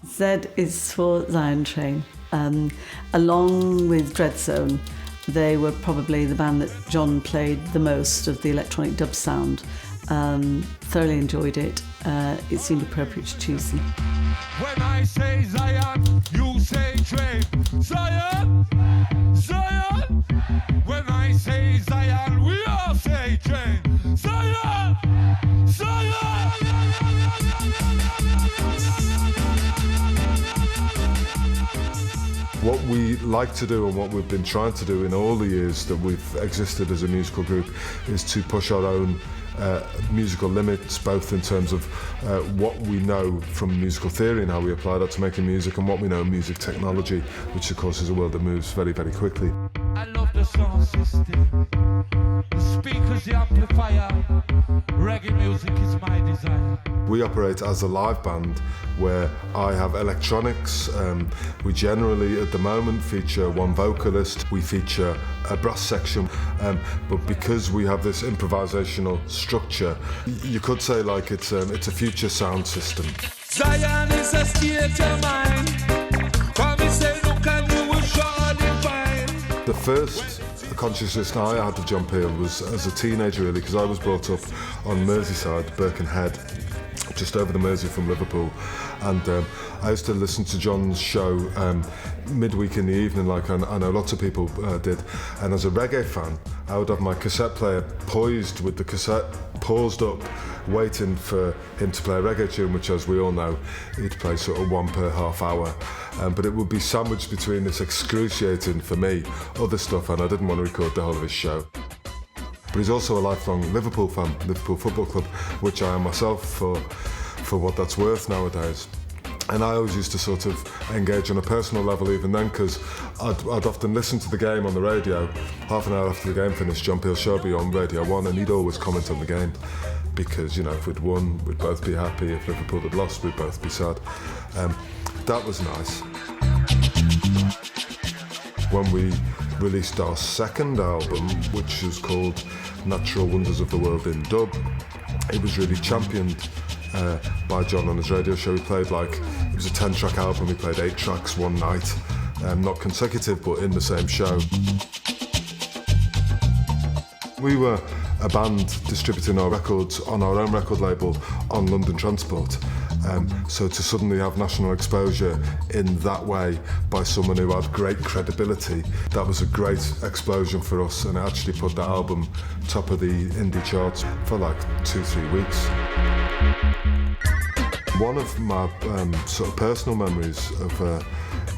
Z is for Zion Train. Along with Dreadzone, they were probably the band that John played the most of the electronic dub sound. Thoroughly enjoyed it. It seemed appropriate to choose them. When I say Zion, you say Train. Zion, Zion. When I say Zion, we all say Train. Zion, Zion. What we like to do and what we've been trying to do in all the years that we've existed as a musical group is to push our own musical limits, both in terms of what we know from musical theory and how we apply that to making music, and what we know in music technology, which of course is a world that moves very, very quickly. I love the sound system, the speakers, the amplifier. Reggae music is my desire. We operate as a live band where I have electronics. We generally, at the moment, feature one vocalist. We feature a brass section. But because we have this improvisational structure, you could say like it's a future sound system. Zion is a state of mind. For me say, look and you will surely find. The first consciousness I had to John Peel was as a teenager, really, because I was brought up on Merseyside, Birkenhead, just over the Mersey from Liverpool, and I used to listen to John's show midweek in the evening, like I know lots of people did, and as a reggae fan I would have my cassette player poised with the cassette paused up, waiting for him to play a reggae tune, which, as we all know, he'd play sort of one per half hour, but it would be sandwiched between this excruciating, for me, other stuff, and I didn't want to record the whole of his show. But he's also a lifelong Liverpool fan, Liverpool Football Club, which I am myself for what that's worth nowadays. And I always used to sort of engage on a personal level even then, because I'd often listen to the game on the radio. Half an hour after the game finished, John Peel show would be on Radio 1, and he'd always comment on the game, because, you know, if we'd won, we'd both be happy. If Liverpool had lost, we'd both be sad. That was nice. When we released our second album, which was called Natural Wonders of the World in Dub, it was really championed by John on his radio show. He played it was a 10-track album, he played 8 tracks one night, not consecutive but in the same show. We were a band distributing our records on our own record label on London Transport. So to suddenly have national exposure in that way by someone who had great credibility, that was a great explosion for us, and it actually put that album top of the indie charts for 2-3 weeks. One of my sort of personal memories of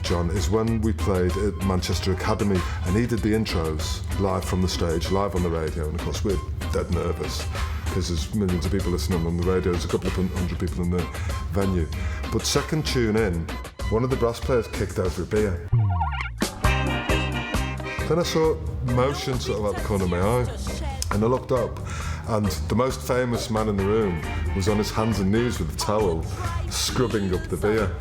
John is when we played at Manchester Academy, and he did the intros live from the stage, live on the radio, and of course we're dead nervous because there's millions of people listening on the radio, there's a couple of hundred people in the venue. But second tune in, one of the brass players kicked over a beer. Then I saw motion sort of at the corner of my eye, and I looked up, and the most famous man in the room was on his hands and knees with a towel, scrubbing up the beer,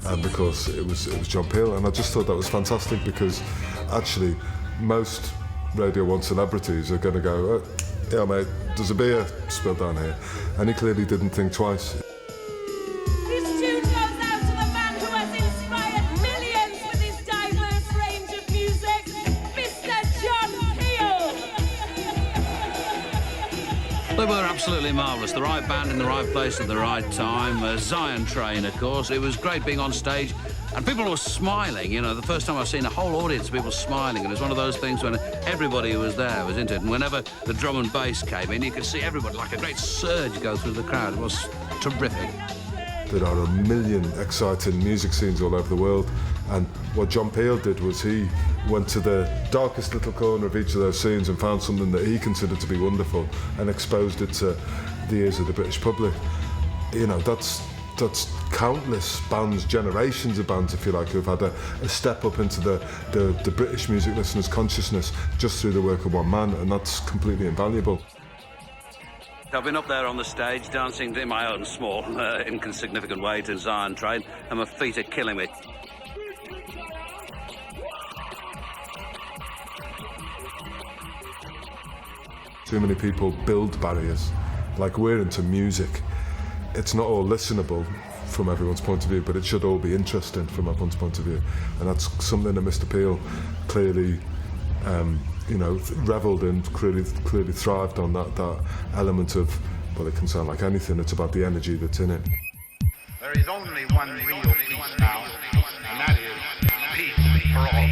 and of course it was John Peel, and I just thought that was fantastic, because actually most Radio 1 celebrities are going to go, oh, yeah mate, there's a beer spilled down here, and he clearly didn't think twice. This tune goes out to the man who has inspired millions with his diverse range of music, Mr. John Peel. They were absolutely marvellous. The right band in the right place at the right time. Zion Train, of course. It was great being on stage. And people were smiling, you know, the first time I've seen a whole audience of people smiling, and it was one of those things when everybody who was there was into it, and whenever the drum and bass came in, you could see everybody, like a great surge, go through the crowd. It was terrific. There are a million exciting music scenes all over the world, and what John Peel did was he went to the darkest little corner of each of those scenes and found something that he considered to be wonderful and exposed it to the ears of the British public. You know, that's countless bands, generations of bands, if you like, who've had a step up into the British music listeners' consciousness just through the work of one man, and that's completely invaluable. I've been up there on the stage dancing in my own small, inconsignificant way to Zion Train, and my feet are killing me. Too many people build barriers. Like, we're into music. It's not all listenable from everyone's point of view, but it should all be interesting from everyone's point of view, and that's something that Mr. Peel clearly, revelled and clearly thrived on, that element of, well, it can sound like anything, it's about the energy that's in it. There is only one real peace now, and that is peace for all.